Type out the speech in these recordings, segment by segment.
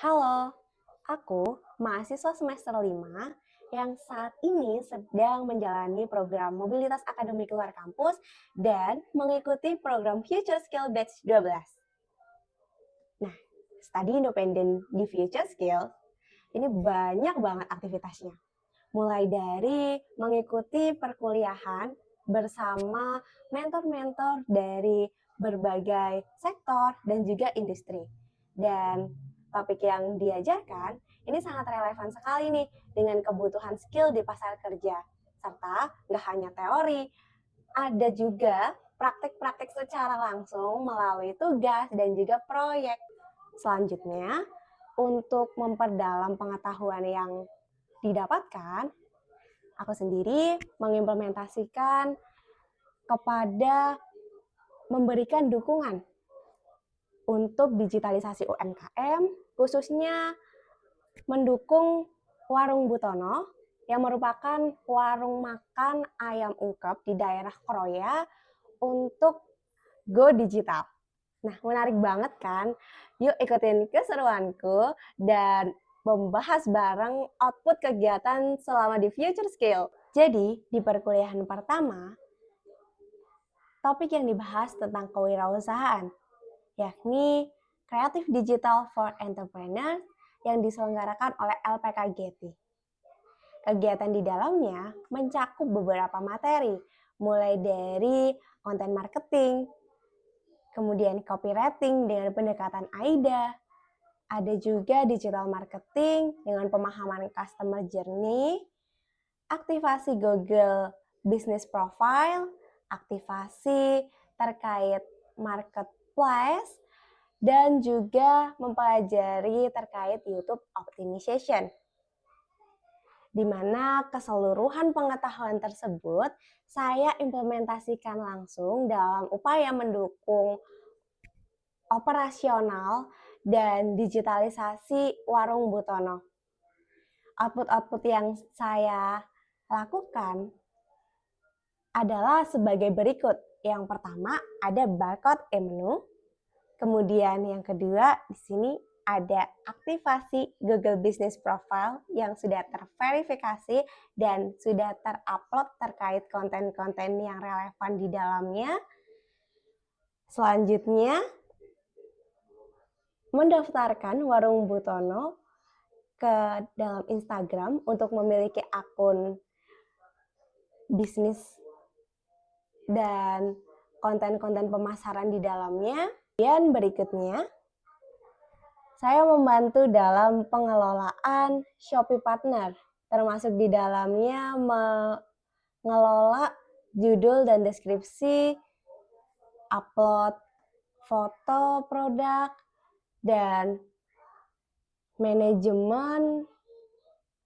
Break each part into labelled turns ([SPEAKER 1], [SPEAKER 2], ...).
[SPEAKER 1] Halo, aku mahasiswa semester 5 yang saat ini sedang menjalani program mobilitas akademik luar kampus dan mengikuti program Future Skill Batch 12. Nah, studi independen di Future Skill ini banyak banget aktivitasnya. Mulai dari mengikuti perkuliahan bersama mentor-mentor dari berbagai sektor dan juga industri. Dan topik yang diajarkan ini sangat relevan sekali nih dengan kebutuhan skill di pasar kerja. Serta nggak hanya teori, ada juga praktik-praktik secara langsung melalui tugas dan juga proyek. Selanjutnya, untuk memperdalam pengetahuan yang didapatkan, aku sendiri mengimplementasikan kepada memberikan dukungan untuk digitalisasi UMKM, khususnya mendukung Warung Butono yang merupakan warung makan ayam ungkep di daerah Kroya untuk go digital. Nah, menarik banget kan? Yuk ikutin keseruanku dan membahas bareng output kegiatan selama di Future Skill. Jadi, di perkuliahan pertama, topik yang dibahas tentang kewirausahaan, yakni Creative Digital for Entrepreneurs yang diselenggarakan oleh LPKGT. Kegiatan di dalamnya mencakup beberapa materi, mulai dari konten marketing, kemudian copywriting dengan pendekatan AIDA, ada juga digital marketing dengan pemahaman customer journey, aktivasi Google Business Profile, aktivasi terkait marketplace, dan juga mempelajari terkait YouTube Optimization, di mana keseluruhan pengetahuan tersebut saya implementasikan langsung dalam upaya mendukung operasional dan digitalisasi Warung Butono. Output-output yang saya lakukan adalah sebagai berikut. Yang pertama ada barcode e-menu, kemudian yang kedua di sini ada aktivasi Google Business Profile yang sudah terverifikasi dan sudah terupload terkait konten-konten yang relevan di dalamnya. Selanjutnya, mendaftarkan Warung Butono ke dalam Instagram untuk memiliki akun bisnis dan konten-konten pemasaran di dalamnya. Dan berikutnya, saya membantu dalam pengelolaan Shopee Partner, termasuk di dalamnya mengelola judul dan deskripsi, upload foto produk, dan manajemen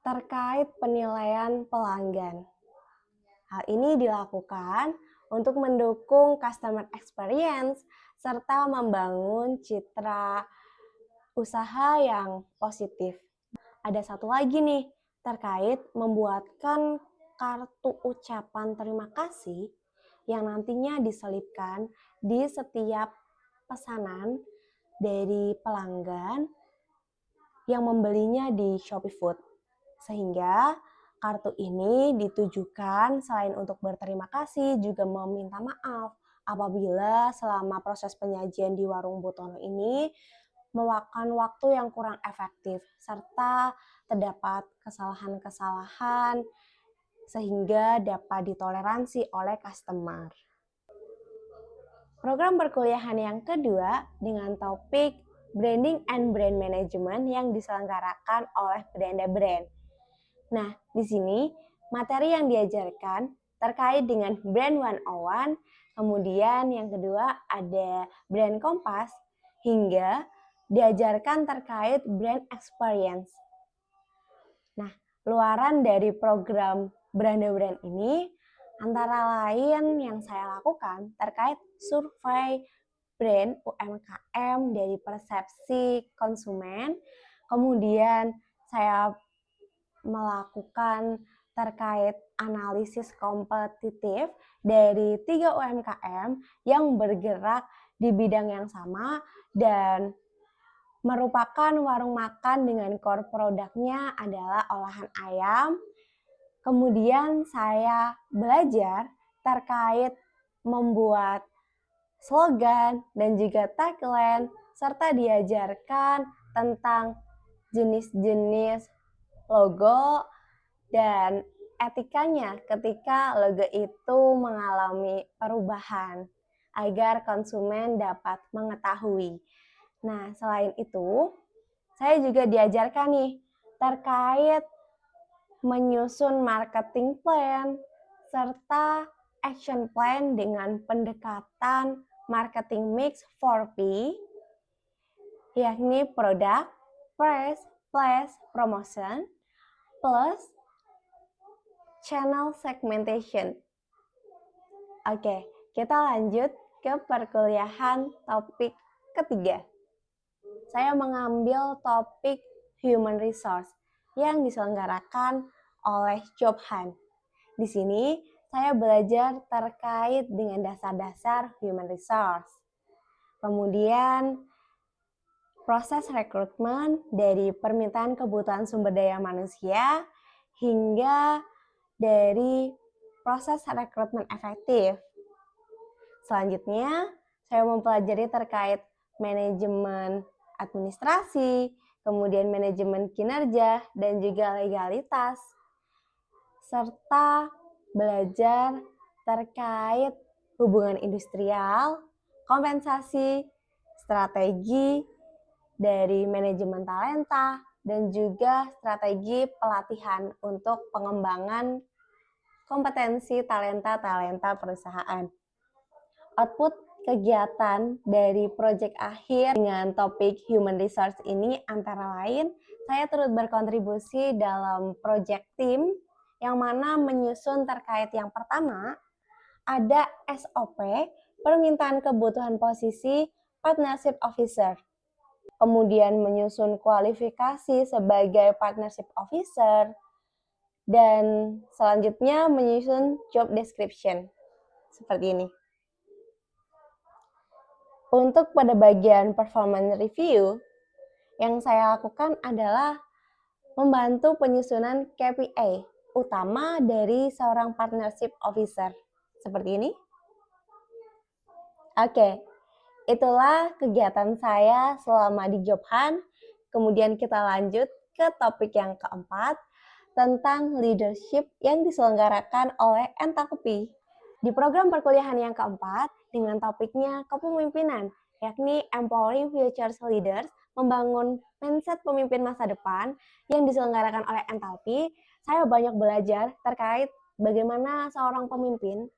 [SPEAKER 1] terkait penilaian pelanggan. Hal ini dilakukan untuk mendukung customer experience serta membangun citra usaha yang positif. Ada satu lagi nih, terkait membuatkan kartu ucapan terima kasih yang nantinya diselipkan di setiap pesanan dari pelanggan yang membelinya di Shopee Food. Sehingga kartu ini ditujukan selain untuk berterima kasih juga meminta maaf apabila selama proses penyajian di Warung Butono ini memakan waktu yang kurang efektif serta terdapat kesalahan-kesalahan sehingga dapat ditoleransi oleh customer. Program perkuliahan yang kedua dengan topik Branding and Brand Management yang diselenggarakan oleh Branda Brand. Nah, di sini materi yang diajarkan terkait dengan Brand 101, kemudian yang kedua ada Brand Kompas, hingga diajarkan terkait Brand Experience. Nah, luaran dari program Branda Brand ini antara lain yang saya lakukan terkait survei brand UMKM dari persepsi konsumen, kemudian saya melakukan terkait analisis kompetitif dari 3 UMKM yang bergerak di bidang yang sama dan merupakan warung makan dengan core produknya adalah olahan ayam. Kemudian saya belajar terkait membuat slogan dan juga tagline, serta diajarkan tentang jenis-jenis logo dan etikanya ketika logo itu mengalami perubahan agar konsumen dapat mengetahui. Nah, selain itu, saya juga diajarkan nih terkait menyusun marketing plan serta action plan dengan pendekatan marketing mix 4P, yakni product, price, place, promotion, plus channel segmentation. Oke, kita lanjut ke perkuliahan topik ketiga. Saya mengambil topik human resource yang diselenggarakan oleh Job Hunt. Di sini saya belajar terkait dengan dasar-dasar human resource. Kemudian proses rekrutmen dari permintaan kebutuhan sumber daya manusia hingga dari proses rekrutmen efektif. Selanjutnya, saya mempelajari terkait manajemen administrasi, kemudian manajemen kinerja, dan juga legalitas, serta belajar terkait hubungan industrial, kompensasi, strategi dari manajemen talenta, dan juga strategi pelatihan untuk pengembangan kompetensi talenta-talenta perusahaan. Output kegiatan dari proyek akhir dengan topik human resource ini antara lain, saya turut berkontribusi dalam proyek tim yang mana menyusun terkait yang pertama, ada SOP, permintaan kebutuhan posisi partnership officer. Kemudian menyusun kualifikasi sebagai partnership officer, dan selanjutnya menyusun job description. Seperti ini. Untuk pada bagian performance review, yang saya lakukan adalah membantu penyusunan KPI utama dari seorang partnership officer. Seperti ini. Oke, itulah kegiatan saya selama di Job Hunt. Kemudian kita lanjut ke topik yang keempat tentang leadership yang diselenggarakan oleh Entakupi. Di program perkuliahan yang keempat, dengan topiknya kepemimpinan, yakni Empowering Future Leaders, membangun mindset pemimpin masa depan yang diselenggarakan oleh Entalpi, saya banyak belajar terkait bagaimana seorang pemimpin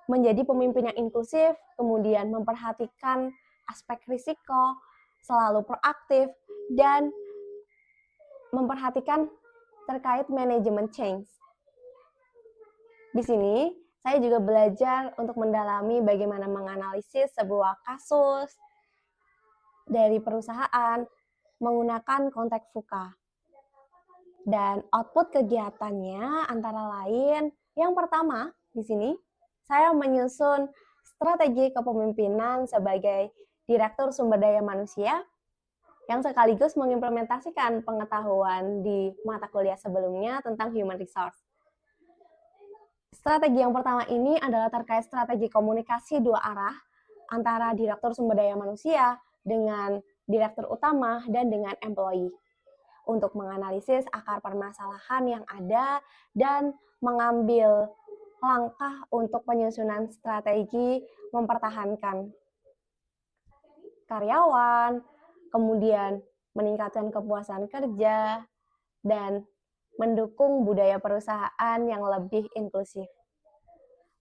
[SPEAKER 1] menjadi pemimpin yang inklusif, kemudian memperhatikan aspek risiko, selalu proaktif, dan memperhatikan terkait manajemen change. Di sini, saya juga belajar untuk mendalami bagaimana menganalisis sebuah kasus dari perusahaan menggunakan konteks VUCA. Dan output kegiatannya antara lain, yang pertama di sini, saya menyusun strategi kepemimpinan sebagai Direktur Sumber Daya Manusia yang sekaligus mengimplementasikan pengetahuan di mata kuliah sebelumnya tentang human resource. Strategi yang pertama ini adalah terkait strategi komunikasi dua arah antara Direktur Sumber Daya Manusia dengan Direktur Utama dan dengan employee untuk menganalisis akar permasalahan yang ada dan mengambil langkah untuk penyusunan strategi mempertahankan karyawan, kemudian meningkatkan kepuasan kerja, dan mendukung budaya perusahaan yang lebih inklusif.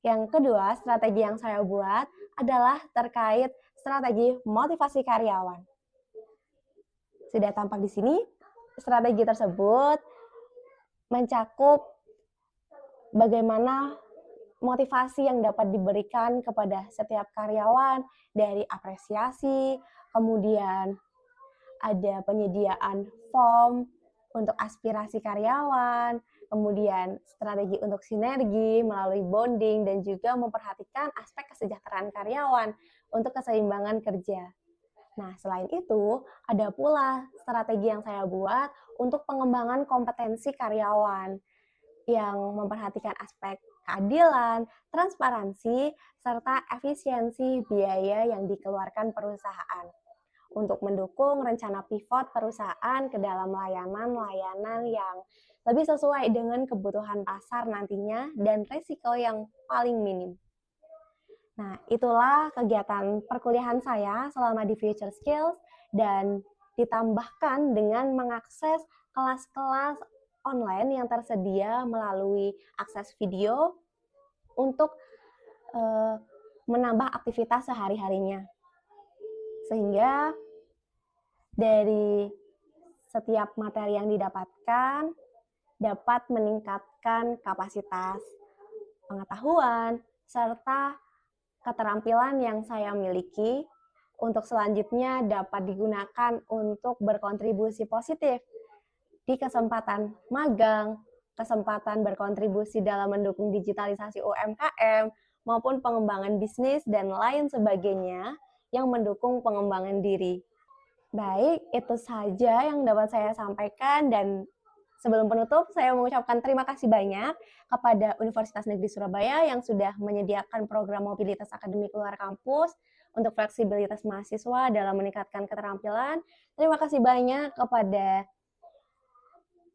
[SPEAKER 1] Yang kedua, strategi yang saya buat adalah terkait strategi motivasi karyawan. Sudah tampak di sini, strategi tersebut mencakup bagaimana motivasi yang dapat diberikan kepada setiap karyawan dari apresiasi, kemudian ada penyediaan form untuk aspirasi karyawan, kemudian strategi untuk sinergi melalui bonding, dan juga memperhatikan aspek kesejahteraan karyawan untuk keseimbangan kerja. Nah, selain itu, ada pula strategi yang saya buat untuk pengembangan kompetensi karyawan yang memperhatikan aspek keadilan, transparansi, serta efisiensi biaya yang dikeluarkan perusahaan untuk mendukung rencana pivot perusahaan ke dalam layanan-layanan yang lebih sesuai dengan kebutuhan pasar nantinya dan risiko yang paling minim. Nah, itulah kegiatan perkuliahan saya selama di Future Skills dan ditambahkan dengan mengakses kelas-kelas online yang tersedia melalui akses video untuk menambah aktivitas sehari-harinya. Sehingga dari setiap materi yang didapatkan dapat meningkatkan kapasitas pengetahuan serta keterampilan yang saya miliki untuk selanjutnya dapat digunakan untuk berkontribusi positif di kesempatan magang, kesempatan berkontribusi dalam mendukung digitalisasi UMKM, maupun pengembangan bisnis dan lain sebagainya yang mendukung pengembangan diri. Baik, itu saja yang dapat saya sampaikan dan sebelum penutup, saya mengucapkan terima kasih banyak kepada Universitas Negeri Surabaya yang sudah menyediakan program mobilitas akademik luar kampus untuk fleksibilitas mahasiswa dalam meningkatkan keterampilan. Terima kasih banyak kepada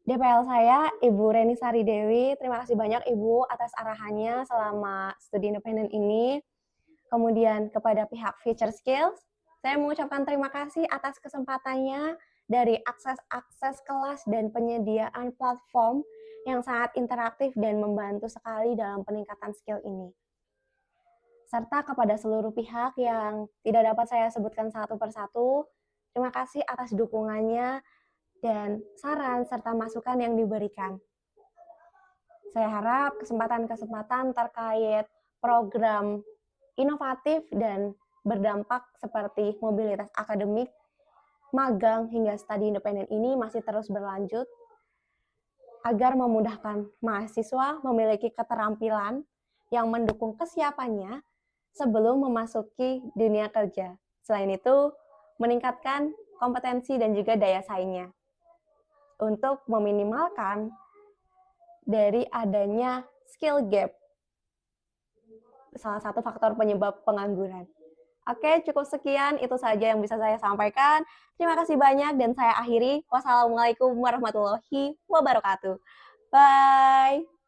[SPEAKER 1] DPL saya, Ibu Reni Sari Dewi. Terima kasih banyak Ibu atas arahannya selama studi independen ini. Kemudian kepada pihak Future Skills, saya mengucapkan terima kasih atas kesempatannya dari akses kelas dan penyediaan platform yang sangat interaktif dan membantu sekali dalam peningkatan skill ini. Serta kepada seluruh pihak yang tidak dapat saya sebutkan satu persatu, terima kasih atas dukungannya dan saran serta masukan yang diberikan. Saya harap kesempatan-kesempatan terkait program inovatif dan berdampak seperti mobilitas akademik, magang, hingga studi independen ini masih terus berlanjut agar memudahkan mahasiswa memiliki keterampilan yang mendukung kesiapannya sebelum memasuki dunia kerja. Selain itu, meningkatkan kompetensi dan juga daya saingnya untuk meminimalkan dari adanya skill gap, salah satu faktor penyebab pengangguran. Oke, cukup sekian. Itu saja yang bisa saya sampaikan. Terima kasih banyak dan saya akhiri. Wassalamualaikum warahmatullahi wabarakatuh. Bye.